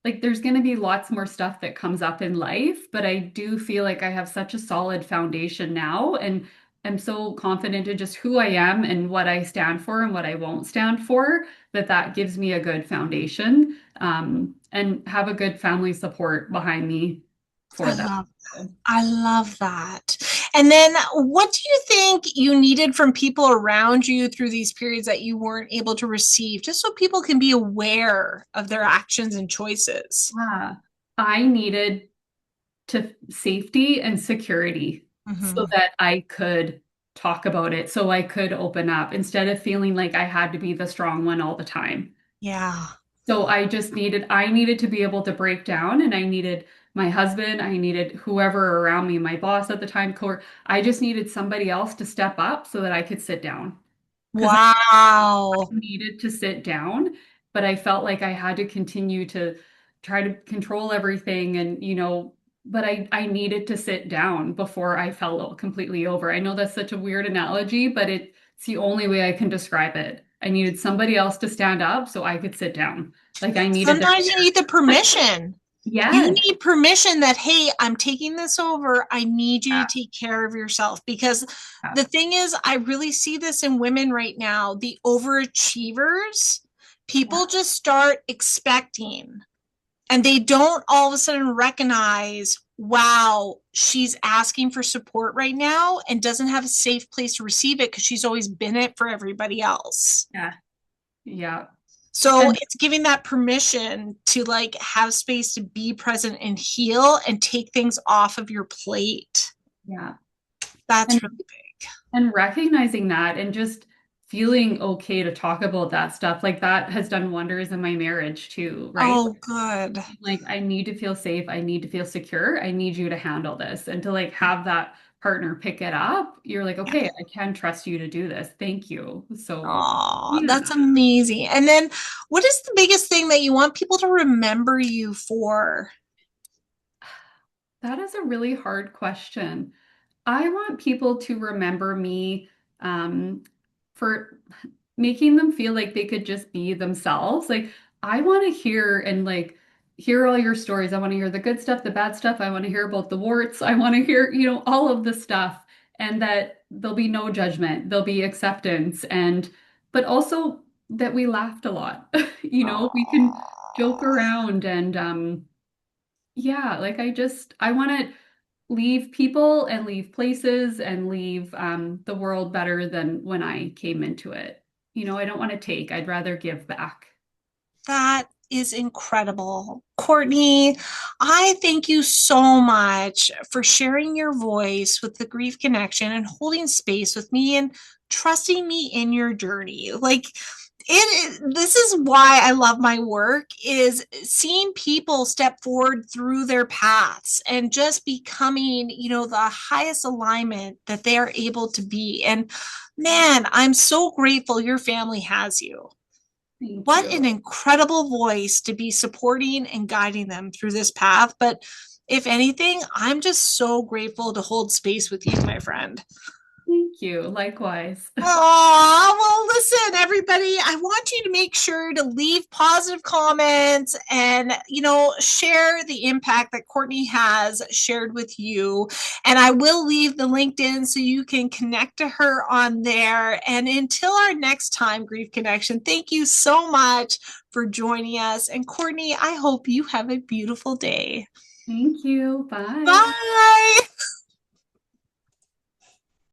like there's going to be lots more stuff that comes up in life, but I do feel like I have such a solid foundation now and I'm so confident in just who I am and what I stand for and what I won't stand for that that gives me a good foundation, and have a good family support behind me
I
for that.
love
So,
I love that. And then what do you think you needed from people around you through these periods that you weren't able to receive, just so people can be aware of their actions and choices?
yeah, I needed to safety and security so
Hmm.
that I could talk about it, so I could open up instead of feeling like I had to be the strong one all the time.
Yeah.
So I needed to be able to break down and I needed my husband, I needed whoever around me, my boss at the time, I just needed somebody else to step up so that I could sit down because
Wow.
needed to sit down, but I felt like I had to continue to try to control everything and, but I needed to sit down before I fell completely over. I know that's such a weird analogy, but it's the only way I can describe it. I needed somebody else to stand up so I could sit down. Like I needed their,
Sometimes you need the permission. You
yes.
need permission that, hey, I'm taking this over. I need you
Yeah,
to take care of yourself. Because
yeah,
the thing is, I really see this in women right now, the overachievers. People
yeah,
just start expecting and they don't all of a sudden recognize, wow, she's asking for support right now and doesn't have a safe place to receive it because she's always been it for everybody else.
yeah, yeah.
So
And
it's giving that permission to like have space to be present and heal and take things off of your plate.
yeah. And
That's really big.
And recognizing that and just feeling okay to talk about that stuff, like that has done wonders in my marriage too, right?
Oh, good.
Like, I need to feel safe. I need to feel secure. I need you to handle this. And to like have that partner pick it up, you're like,
Yeah.
okay, I can trust you to do this. Thank you. So,
Oh,
yeah,
that's amazing. And then what is the biggest thing that you want people to remember you for?
that is a really hard question. I want people to remember me, for making them feel like they could just be themselves. Like I want to hear and like hear all your stories. I want to hear the good stuff, the bad stuff. I want to hear about the warts. I want to hear, all of the stuff and that there'll be no judgment. There'll be acceptance but also that we laughed a lot. We can
Oh.
joke around and yeah, like I want to leave people and leave places and leave the world better than when I came into it. You know, I don't want to take, I'd rather give back.
That is incredible. Courtney, I thank you so much for sharing your voice with the Grief Connection and holding space with me and trusting me in your journey. Like this is why I love my work is seeing people step forward through their paths and just becoming, the highest alignment that they are able to be. And man, I'm so grateful your family has you.
Thank
What an
you.
incredible voice to be supporting and guiding them through this path. But if anything, I'm just so grateful to hold space with you, my friend.
Thank you. Likewise.
Oh, well, listen, everybody, I want you to make sure to leave positive comments and, share the impact that Courtney has shared with you. And I will leave the LinkedIn so you can connect to her on there. And until our next time, Grief Connection, thank you so much for joining us. And Courtney, I hope you have a beautiful day.
Thank you. Bye.
Bye.